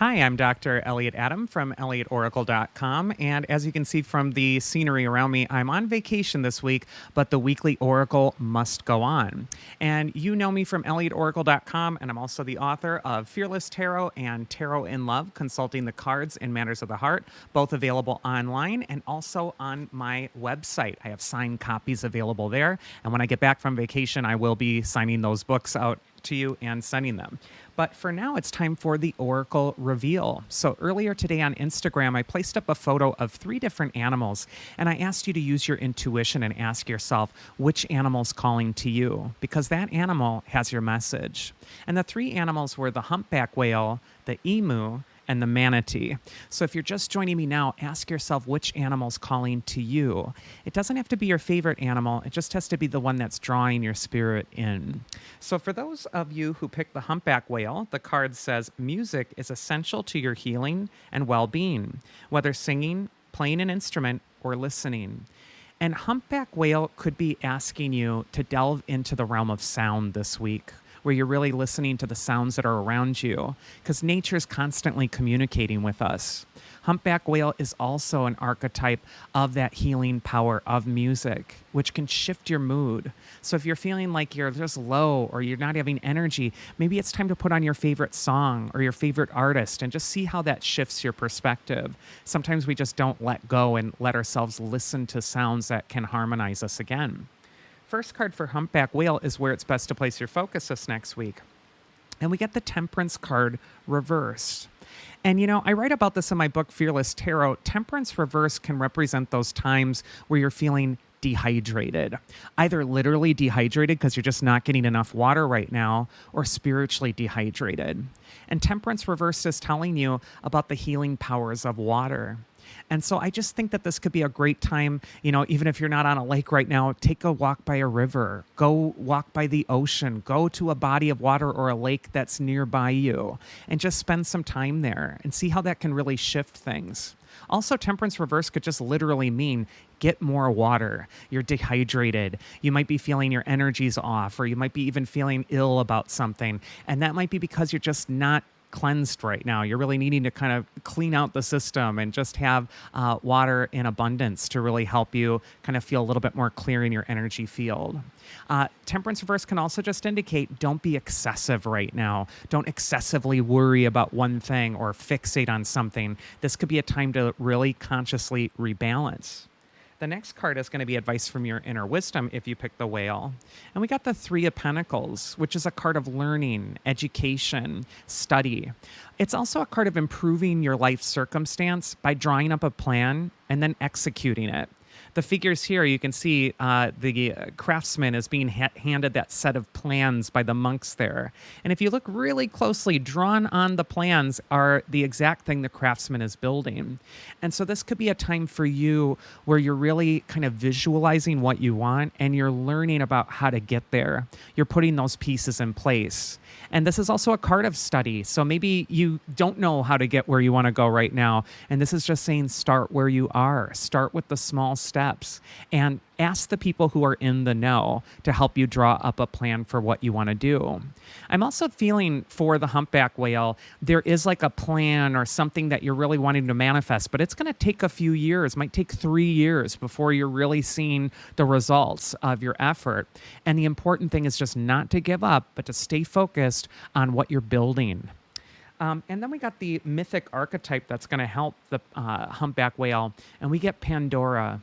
Hi, I'm Dr. Elliot Adam from ElliotOracle.com. And as you can see from the scenery around me, I'm on vacation this week, but the weekly Oracle must go on. And you know me from ElliotOracle.com, and I'm also the author of Fearless Tarot and Tarot in Love, Consulting the Cards in Matters of the Heart, both available online and also on my website. I have signed copies available there. And when I get back from vacation, I will be signing those books out to you and sending them. But for now, it's time for the Oracle reveal. So earlier today on Instagram, I placed up a photo of 3 different animals, and I asked you to use your intuition and ask yourself which animal's calling to you, because that animal has your message. And the 3 animals were the humpback whale, the emu, and the manatee. So if you're just joining me now, ask yourself which animal's calling to you. It doesn't have to be your favorite animal. It just has to be the one that's drawing your spirit in. So for those of you who picked the humpback whale, the card says music is essential to your healing and well-being, whether singing, playing an instrument, or listening. And humpback whale could be asking you to delve into the realm of sound this week, where you're really listening to the sounds that are around you, because nature is constantly communicating with us. Humpback whale is also an archetype of that healing power of music, which can shift your mood. So if you're feeling like you're just low or you're not having energy, maybe it's time to put on your favorite song or your favorite artist and just see how that shifts your perspective. Sometimes we just don't let go and let ourselves listen to sounds that can harmonize us again. First card for humpback whale is where it's best to place your focus this next week. And we get the temperance card reversed. And I write about this in my book, Fearless Tarot. Temperance reverse can represent those times where you're feeling dehydrated, either literally dehydrated because you're just not getting enough water right now, or spiritually dehydrated. And temperance reverse is telling you about the healing powers of water. And so I just think that this could be a great time, even if you're not on a lake right now, take a walk by a river, go walk by the ocean, go to a body of water or a lake that's nearby you, and just spend some time there and see how that can really shift things. Also, temperance reverse could just literally mean get more water. You're dehydrated. You might be feeling your energy's off, or you might be even feeling ill about something. And that might be because you're just not cleansed right now. You're really needing to kind of clean out the system and just have water in abundance to really help you kind of feel a little bit more clear in your energy field. Temperance reverse can also just indicate don't be excessive right now. Don't excessively worry about one thing or fixate on something. This could be a time to really consciously rebalance. The next card is going to be advice from your inner wisdom if you pick the whale. And we got the 3 of Pentacles, which is a card of learning, education, study. It's also a card of improving your life circumstance by drawing up a plan and then executing it. The figures here, you can see the craftsman is being handed that set of plans by the monks there. And if you look really closely, drawn on the plans are the exact thing the craftsman is building. And so this could be a time for you where you're really kind of visualizing what you want and you're learning about how to get there. You're putting those pieces in place. And this is also a card of study. So maybe you don't know how to get where you want to go right now. And this is just saying start where you are. Start with the small steps and ask the people who are in the know to help you draw up a plan for what you want to do. I'm also feeling for the humpback whale, there is like a plan or something that you're really wanting to manifest, but it's going to take a few years, might take 3 years before you're really seeing the results of your effort. And the important thing is just not to give up, but to stay focused on what you're building. And then we got the mythic archetype that's going to help the humpback whale, and we get Pandora.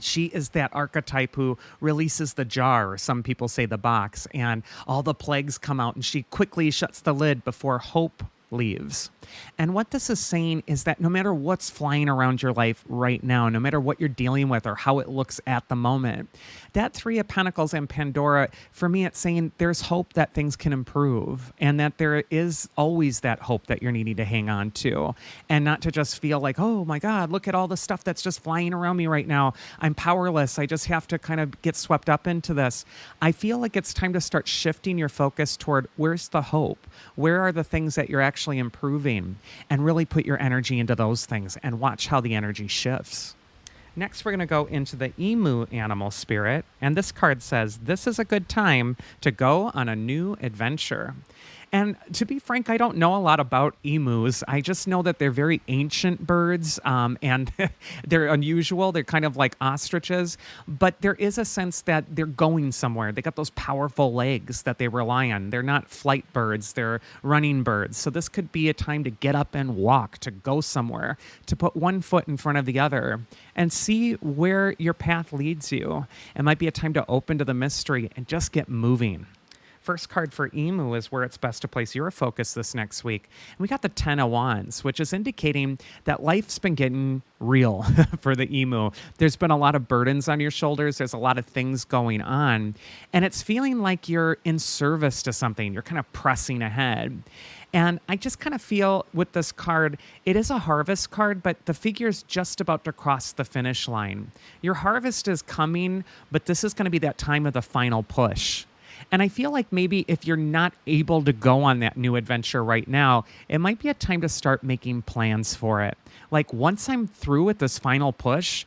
She is that archetype who releases the jar, or some people say the box, and all the plagues come out, and she quickly shuts the lid before hope leaves. And what this is saying is that no matter what's flying around your life right now, no matter what you're dealing with or how it looks at the moment, that 3 of Pentacles and Pandora, for me, it's saying there's hope that things can improve and that there is always that hope that you're needing to hang on to, and not to just feel like, oh my God, look at all the stuff that's just flying around me right now. I'm powerless. I just have to kind of get swept up into this. I feel like it's time to start shifting your focus toward where's the hope? Where are the things that you're actually improving? And really put your energy into those things and watch how the energy shifts. Next, we're going to go into the emu animal spirit. And this card says, this is a good time to go on a new adventure. And to be frank, I don't know a lot about emus. I just know that they're very ancient birds, and they're unusual. They're kind of like ostriches, but there is a sense that they're going somewhere. They got those powerful legs that they rely on. They're not flight birds, they're running birds. So this could be a time to get up and walk, to go somewhere, to put one foot in front of the other and see where your path leads you. It might be a time to open to the mystery and just get moving. First card for Emu is where it's best to place your focus this next week. And we got the Ten of Wands, which is indicating that life's been getting real for the Emu. There's been a lot of burdens on your shoulders. There's a lot of things going on. And it's feeling like you're in service to something. You're kind of pressing ahead. And I just kind of feel with this card, it is a harvest card, but the figure's just about to cross the finish line. Your harvest is coming, but this is going to be that time of the final push. And I feel like maybe if you're not able to go on that new adventure right now, it might be a time to start making plans for it. Like, once I'm through with this final push,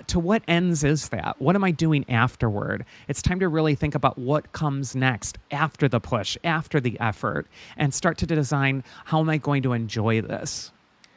to what ends is that? What am I doing afterward? It's time to really think about what comes next after the push, after the effort, and start to design, how am I going to enjoy this?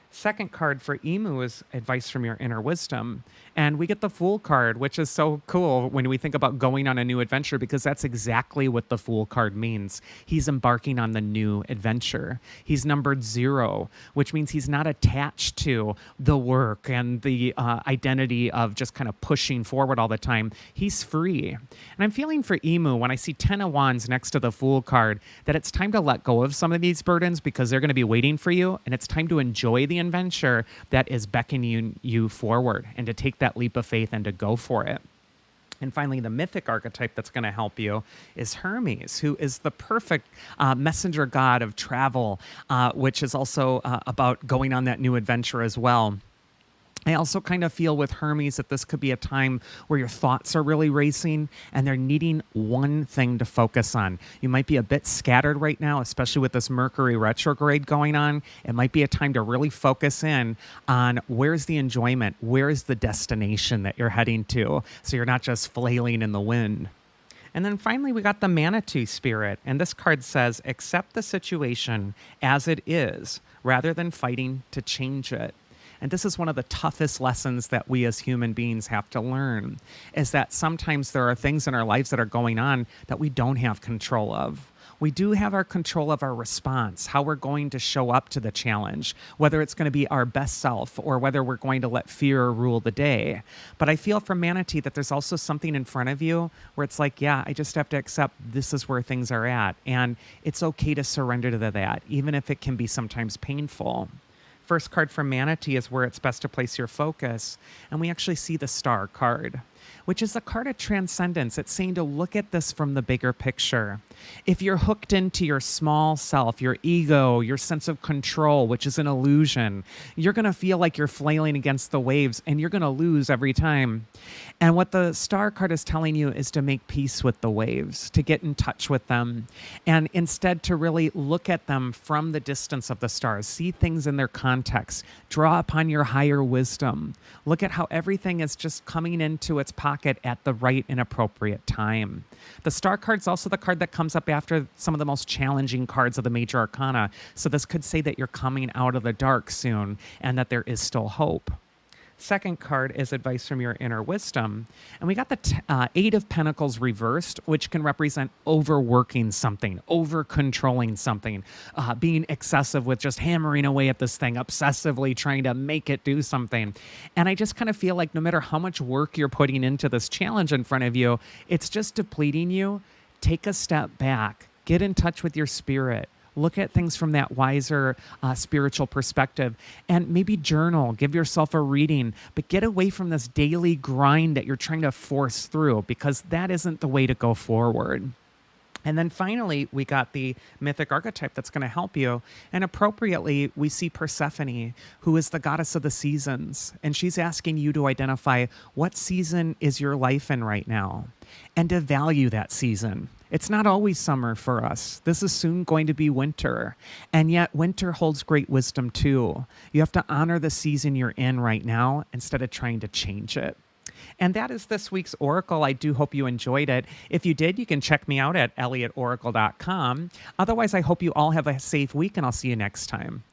Second card for Emu is advice from your inner wisdom. And we get the Fool card, which is so cool when we think about going on a new adventure, because that's exactly what the Fool card means. He's embarking on the new adventure. He's numbered 0, which means he's not attached to the work and the identity of just kind of pushing forward all the time. He's free. And I'm feeling for Emu when I see 10 of Wands next to the Fool card that it's time to let go of some of these burdens because they're going to be waiting for you. And it's time to enjoy the adventure that is beckoning you forward and to take that leap of faith and to go for it. And finally, the mythic archetype that's going to help you is Hermes, who is the perfect messenger god of travel, which is also about going on that new adventure as well. I also kind of feel with Hermes that this could be a time where your thoughts are really racing and they're needing one thing to focus on. You might be a bit scattered right now, especially with this Mercury retrograde going on. It might be a time to really focus in on where's the enjoyment, where's the destination that you're heading to, so you're not just flailing in the wind. And then finally, we got the Manatee spirit. And this card says, accept the situation as it is rather than fighting to change it. And this is one of the toughest lessons that we as human beings have to learn, is that sometimes there are things in our lives that are going on that we don't have control of. We do have our control of our response, how we're going to show up to the challenge, whether it's going to be our best self or whether we're going to let fear rule the day. But I feel for Manatee that there's also something in front of you where it's like, yeah, I just have to accept this is where things are at. And it's okay to surrender to that, even if it can be sometimes painful. First card from Manatee is where it's best to place your focus. And we actually see the Star card, which is the card of transcendence. It's saying to look at this from the bigger picture. If you're hooked into your small self, your ego, your sense of control, which is an illusion, you're going to feel like you're flailing against the waves and you're going to lose every time. And what the Star card is telling you is to make peace with the waves, to get in touch with them, and instead to really look at them from the distance of the stars, see things in their context, draw upon your higher wisdom, look at how everything is just coming into its pocket at the right and appropriate time. The Star card is also the card that comes up after some of the most challenging cards of the major arcana. So this could say that you're coming out of the dark soon and that there is still hope. Second card is advice from your inner wisdom. And we got the Eight of Pentacles reversed, which can represent overworking something, over-controlling something, being excessive with just hammering away at this thing, obsessively trying to make it do something. And I just kind of feel like no matter how much work you're putting into this challenge in front of you, it's just depleting you. Take a step back. Get in touch with your spirit. Look at things from that wiser spiritual perspective and maybe journal, give yourself a reading, but get away from this daily grind that you're trying to force through, because that isn't the way to go forward. And then finally, we got the mythic archetype that's going to help you. And appropriately, we see Persephone, who is the goddess of the seasons. And she's asking you to identify what season is your life in right now and to value that season. It's not always summer for us. This is soon going to be winter. And yet winter holds great wisdom too. You have to honor the season you're in right now instead of trying to change it. And that is this week's Oracle. I do hope you enjoyed it. If you did, you can check me out at elliotoracle.com. Otherwise, I hope you all have a safe week, and I'll see you next time.